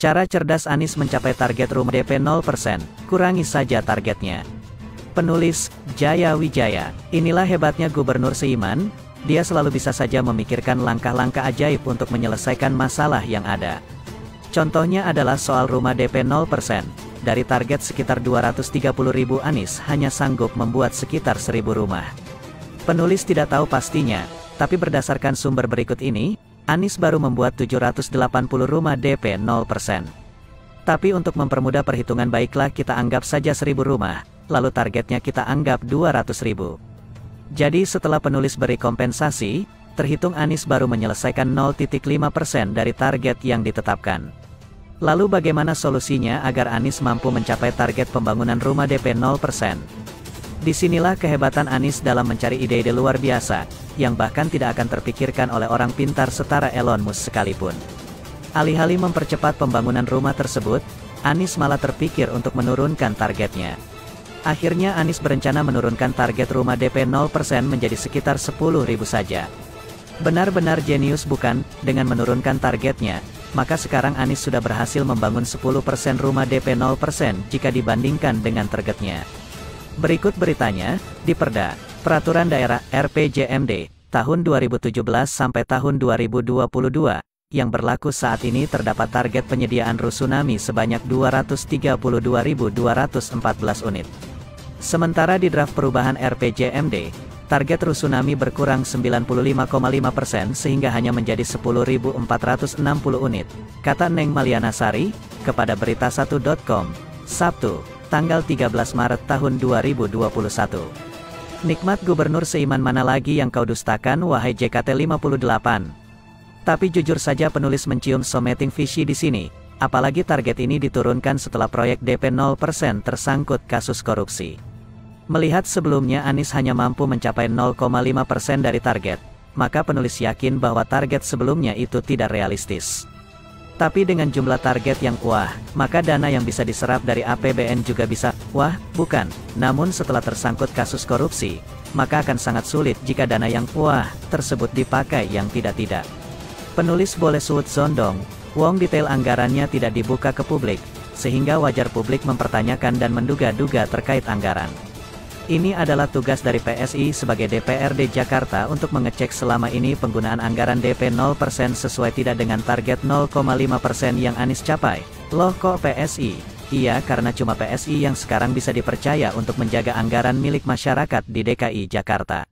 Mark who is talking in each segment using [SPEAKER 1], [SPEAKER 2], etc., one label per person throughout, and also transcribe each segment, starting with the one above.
[SPEAKER 1] Cara cerdas Anies mencapai target rumah DP 0%, kurangi saja targetnya. Penulis, Jaya Wijaya. Inilah hebatnya Gubernur Seiman, dia selalu bisa saja memikirkan langkah-langkah ajaib untuk menyelesaikan masalah yang ada. Contohnya adalah soal rumah DP 0%. Dari target sekitar 230.000, Anies hanya sanggup membuat sekitar 1.000 rumah. Penulis tidak tahu pastinya, tapi berdasarkan sumber berikut ini, Anies baru membuat 780 rumah DP 0%. Tapi untuk mempermudah perhitungan baiklah kita anggap saja 1.000 rumah, lalu targetnya kita anggap 200.000. Jadi setelah penulis beri kompensasi, terhitung Anies baru menyelesaikan 0,5% dari target yang ditetapkan. Lalu bagaimana solusinya agar Anies mampu mencapai target pembangunan rumah DP 0%? Disinilah kehebatan Anies dalam mencari ide-ide luar biasa, yang bahkan tidak akan terpikirkan oleh orang pintar setara Elon Musk sekalipun. Alih-alih mempercepat pembangunan rumah tersebut, Anies malah terpikir untuk menurunkan targetnya. Akhirnya Anies berencana menurunkan target rumah DP 0% menjadi sekitar 10.000 saja. Benar-benar jenius bukan? Dengan menurunkan targetnya, maka sekarang Anies sudah berhasil membangun 10% rumah DP 0% jika dibandingkan dengan targetnya. Berikut beritanya, di Perda, Peraturan Daerah (RPJMD) tahun 2017 sampai tahun 2022, yang berlaku saat ini terdapat target penyediaan rusunami sebanyak 232.214 unit. Sementara di draft perubahan RPJMD, target rusunami berkurang 95,5% sehingga hanya menjadi 10.460 unit, kata Neng Maliana Sari, kepada Berita1.com, Sabtu, tanggal 13 Maret tahun 2021. Nikmat Gubernur Seiman mana lagi yang kau dustakan wahai JKT58? Tapi jujur saja penulis mencium something fishy di sini, apalagi target ini diturunkan setelah proyek DP 0% tersangkut kasus korupsi. Melihat sebelumnya Anies hanya mampu mencapai 0,5% dari target, maka penulis yakin bahwa target sebelumnya itu tidak realistis. Tapi dengan jumlah target yang wah, maka dana yang bisa diserap dari APBN juga bisa wah, bukan. Namun setelah tersangkut kasus korupsi, maka akan sangat sulit jika dana yang wah tersebut dipakai yang tidak-tidak. Penulis boleh suudzon dong, wong detail anggarannya tidak dibuka ke publik, sehingga wajar publik mempertanyakan dan menduga-duga terkait anggaran. Ini adalah tugas dari PSI sebagai DPRD Jakarta untuk mengecek selama ini penggunaan anggaran DP 0% sesuai tidak dengan target 0,5% yang Anies capai. Loh kok PSI? Iya, karena cuma PSI yang sekarang bisa dipercaya untuk menjaga anggaran milik masyarakat di DKI Jakarta.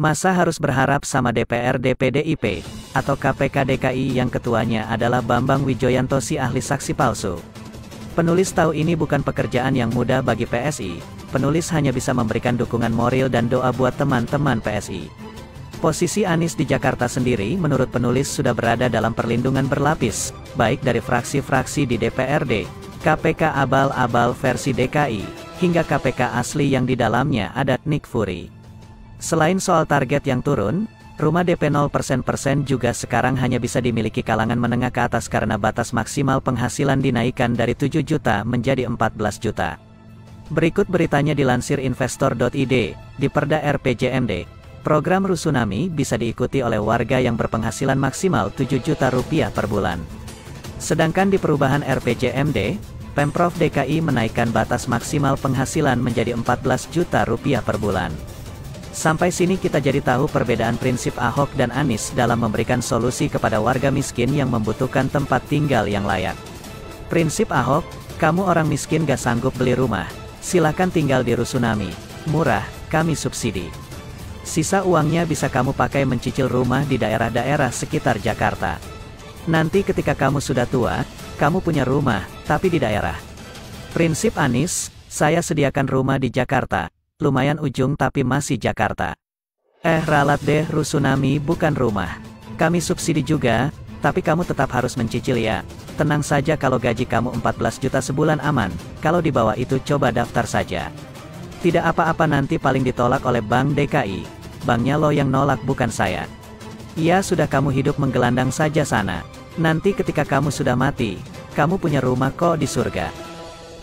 [SPEAKER 1] Masa harus berharap sama DPRD PDIP, atau KPK DKI yang ketuanya adalah Bambang Wijoyanto si ahli saksi palsu? Penulis tahu ini bukan pekerjaan yang mudah bagi PSI, penulis hanya bisa memberikan dukungan moral dan doa buat teman-teman PSI. Posisi Anies di Jakarta sendiri menurut penulis sudah berada dalam perlindungan berlapis, baik dari fraksi-fraksi di DPRD, KPK abal-abal versi DKI, hingga KPK asli yang di dalamnya ada Nick Fury. Selain soal target yang turun, rumah DP 0% juga sekarang hanya bisa dimiliki kalangan menengah ke atas karena batas maksimal penghasilan dinaikkan dari 7 juta menjadi 14 juta. Berikut beritanya dilansir investor.id, di Perda RPJMD, program Rusunami bisa diikuti oleh warga yang berpenghasilan maksimal 7 juta rupiah per bulan. Sedangkan di perubahan RPJMD, Pemprov DKI menaikkan batas maksimal penghasilan menjadi 14 juta rupiah per bulan. Sampai sini kita jadi tahu perbedaan prinsip Ahok dan Anies dalam memberikan solusi kepada warga miskin yang membutuhkan tempat tinggal yang layak. Prinsip Ahok, kamu orang miskin gak sanggup beli rumah, silakan tinggal di Rusunami, murah, kami subsidi. Sisa uangnya bisa kamu pakai mencicil rumah di daerah-daerah sekitar Jakarta. Nanti ketika kamu sudah tua, kamu punya rumah, tapi di daerah. Prinsip Anies, saya sediakan rumah di Jakarta. Lumayan ujung tapi masih Jakarta. Ralat deh, Rusunami bukan rumah. Kami subsidi juga, tapi kamu tetap harus mencicil ya. Tenang saja kalau gaji kamu 14 juta sebulan aman, kalau di bawah itu coba daftar saja. Tidak apa-apa nanti paling ditolak oleh Bank DKI. Banknya lo yang nolak bukan saya. Ya sudah kamu hidup menggelandang saja sana. Nanti ketika kamu sudah mati, kamu punya rumah kok di surga.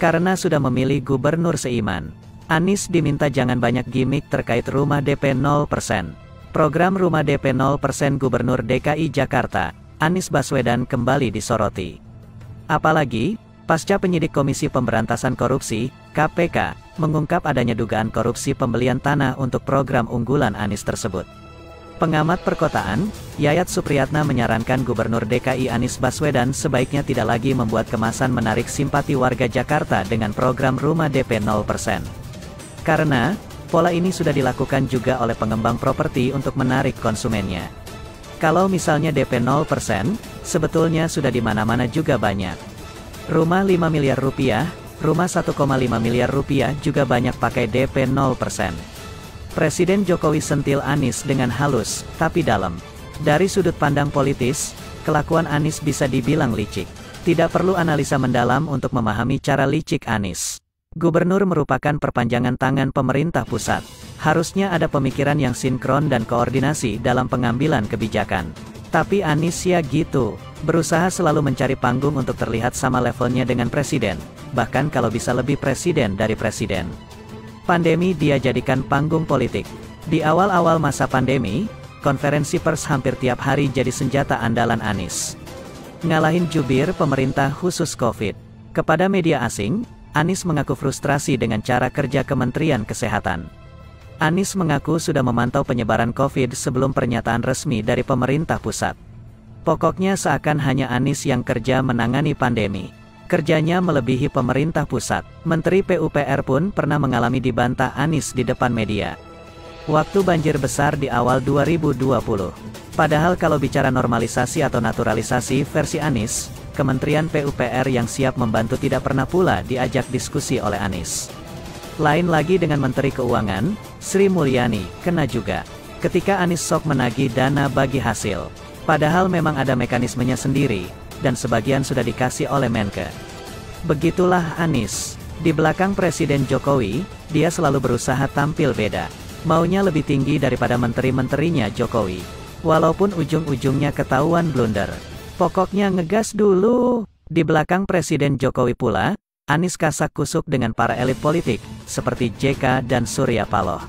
[SPEAKER 1] Karena sudah memilih Gubernur Seiman, Anies diminta jangan banyak gimmick terkait rumah DP 0%. Program rumah DP 0% Gubernur DKI Jakarta, Anies Baswedan kembali disoroti. Apalagi, pasca penyidik Komisi Pemberantasan Korupsi, KPK, mengungkap adanya dugaan korupsi pembelian tanah untuk program unggulan Anies tersebut. Pengamat perkotaan, Yayat Supriyatna menyarankan Gubernur DKI Anies Baswedan sebaiknya tidak lagi membuat kemasan menarik simpati warga Jakarta dengan program rumah DP 0%. Karena, pola ini sudah dilakukan juga oleh pengembang properti untuk menarik konsumennya. Kalau misalnya DP 0%, sebetulnya sudah di mana-mana juga banyak. Rumah 5 miliar rupiah, rumah 1,5 miliar rupiah juga banyak pakai DP 0%. Presiden Jokowi sentil Anies dengan halus, tapi dalam. Dari sudut pandang politis, kelakuan Anies bisa dibilang licik. Tidak perlu analisa mendalam untuk memahami cara licik Anies. Gubernur merupakan perpanjangan tangan pemerintah pusat. Harusnya ada pemikiran yang sinkron dan koordinasi dalam pengambilan kebijakan. Tapi Anies ya gitu, berusaha selalu mencari panggung untuk terlihat sama levelnya dengan presiden, bahkan kalau bisa lebih presiden dari presiden. Pandemi dia jadikan panggung politik. Di awal-awal masa pandemi, konferensi pers hampir tiap hari jadi senjata andalan Anies. Ngalahin jubir pemerintah khusus COVID. Kepada media asing, Anies mengaku frustrasi dengan cara kerja Kementerian Kesehatan. Anies mengaku sudah memantau penyebaran COVID sebelum pernyataan resmi dari pemerintah pusat. Pokoknya seakan hanya Anies yang kerja menangani pandemi. Kerjanya melebihi pemerintah pusat. Menteri PUPR pun pernah mengalami dibantah Anies di depan media. Waktu banjir besar di awal 2020. Padahal kalau bicara normalisasi atau naturalisasi versi Anies, Kementerian PUPR yang siap membantu tidak pernah pula diajak diskusi oleh Anies. Lain lagi dengan Menteri Keuangan, Sri Mulyani, kena juga. Ketika Anies sok menagih dana bagi hasil. Padahal memang ada mekanismenya sendiri, dan sebagian sudah dikasih oleh Menke. Begitulah Anies. Di belakang Presiden Jokowi, dia selalu berusaha tampil beda. Maunya lebih tinggi daripada menteri-menterinya Jokowi. Walaupun ujung-ujungnya ketahuan blunder. Pokoknya ngegas dulu. Di belakang Presiden Jokowi pula, Anies kasak kusuk dengan para elit politik, seperti JK dan Surya Paloh.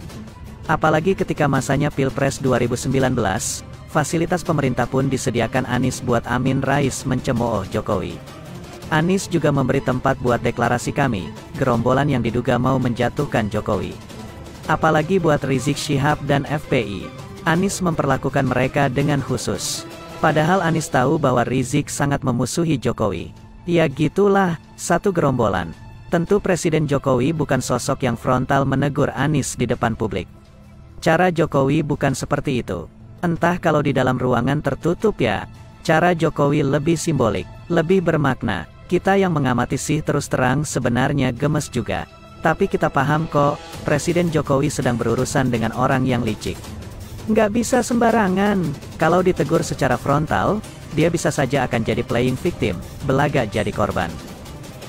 [SPEAKER 1] Apalagi ketika masanya Pilpres 2019, fasilitas pemerintah pun disediakan Anies buat Amin Rais mencemooh Jokowi. Anies juga memberi tempat buat deklarasi kami, gerombolan yang diduga mau menjatuhkan Jokowi. Apalagi buat Rizik Syihab dan FPI. Anies memperlakukan mereka dengan khusus. Padahal Anies tahu bahwa Rizik sangat memusuhi Jokowi. Ya gitulah, satu gerombolan. Tentu Presiden Jokowi bukan sosok yang frontal menegur Anies di depan publik. Cara Jokowi bukan seperti itu. Entah kalau di dalam ruangan tertutup ya. Cara Jokowi lebih simbolik, lebih bermakna. Kita yang mengamati sih terus terang sebenarnya gemes juga. Tapi kita paham kok, Presiden Jokowi sedang berurusan dengan orang yang licik. Nggak bisa sembarangan. Kalau ditegur secara frontal, dia bisa saja akan jadi playing victim, belaga jadi korban.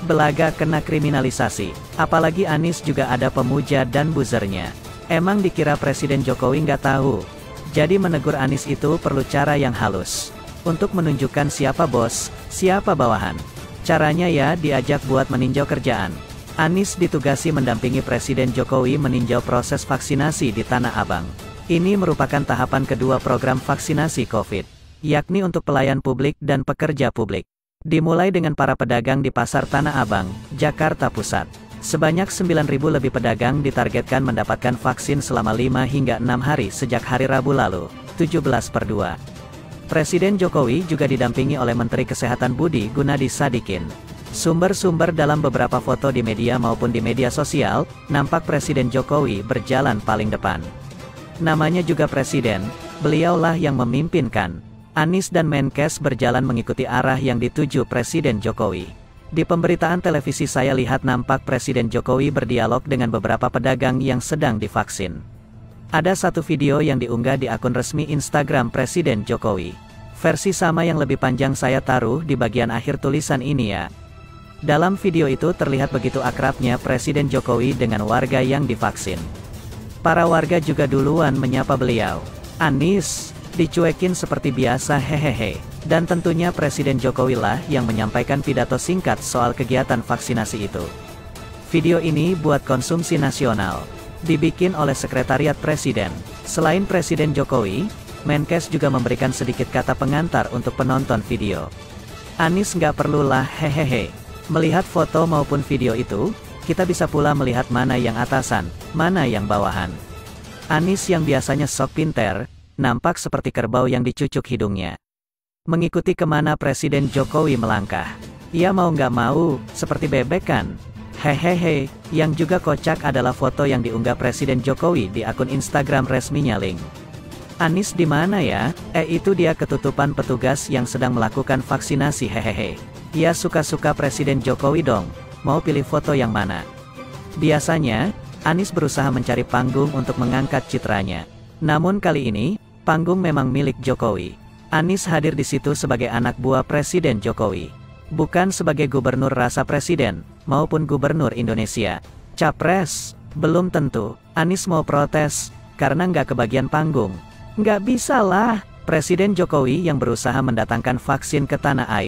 [SPEAKER 1] Belaga kena kriminalisasi. Apalagi Anies juga ada pemuja dan buzzernya. Emang dikira Presiden Jokowi nggak tahu? Jadi menegur Anies itu perlu cara yang halus. Untuk menunjukkan siapa bos, siapa bawahan. Caranya ya diajak buat meninjau kerjaan. Anies ditugasi mendampingi Presiden Jokowi meninjau proses vaksinasi di Tanah Abang. Ini merupakan tahapan kedua program vaksinasi COVID, yakni untuk pelayan publik dan pekerja publik. Dimulai dengan para pedagang di Pasar Tanah Abang, Jakarta Pusat. Sebanyak 9.000 lebih pedagang ditargetkan mendapatkan vaksin selama 5 hingga 6 hari sejak hari Rabu lalu, 17/2. Presiden Jokowi juga didampingi oleh Menteri Kesehatan Budi Gunadi Sadikin. Sumber-sumber dalam beberapa foto di media maupun di media sosial, nampak Presiden Jokowi berjalan paling depan. Namanya juga Presiden, beliaulah yang memimpinkan. Anies dan Menkes berjalan mengikuti arah yang dituju Presiden Jokowi. Di pemberitaan televisi saya lihat nampak Presiden Jokowi berdialog dengan beberapa pedagang yang sedang divaksin. Ada satu video yang diunggah di akun resmi Instagram Presiden Jokowi. Versi sama yang lebih panjang saya taruh di bagian akhir tulisan ini ya. Dalam video itu terlihat begitu akrabnya Presiden Jokowi dengan warga yang divaksin. Para warga juga duluan menyapa beliau. Anies, dicuekin seperti biasa hehehe. Dan tentunya Presiden Jokowi lah yang menyampaikan pidato singkat soal kegiatan vaksinasi itu. Video ini buat konsumsi nasional. Dibikin oleh Sekretariat Presiden. Selain Presiden Jokowi, Menkes juga memberikan sedikit kata pengantar untuk penonton video. Anies nggak perlulah hehehe. Melihat foto maupun video itu, kita bisa pula melihat mana yang atasan, mana yang bawahan. Anies yang biasanya sok pinter, nampak seperti kerbau yang dicucuk hidungnya. Mengikuti kemana Presiden Jokowi melangkah. Ia mau nggak mau, seperti bebek kan? Hehehe, yang juga kocak adalah foto yang diunggah Presiden Jokowi di akun Instagram resminya Link. Anies di mana ya? Itu dia ketutupan petugas yang sedang melakukan vaksinasi hehehe. Ya suka-suka Presiden Jokowi dong, mau pilih foto yang mana? Biasanya, Anies berusaha mencari panggung untuk mengangkat citranya. Namun kali ini, panggung memang milik Jokowi. Anies hadir di situ sebagai anak buah Presiden Jokowi. Bukan sebagai gubernur rasa presiden, maupun gubernur Indonesia. Capres, belum tentu. Anies mau protes, karena nggak kebagian panggung. Nggak bisa lah, Presiden Jokowi yang berusaha mendatangkan vaksin ke tanah air.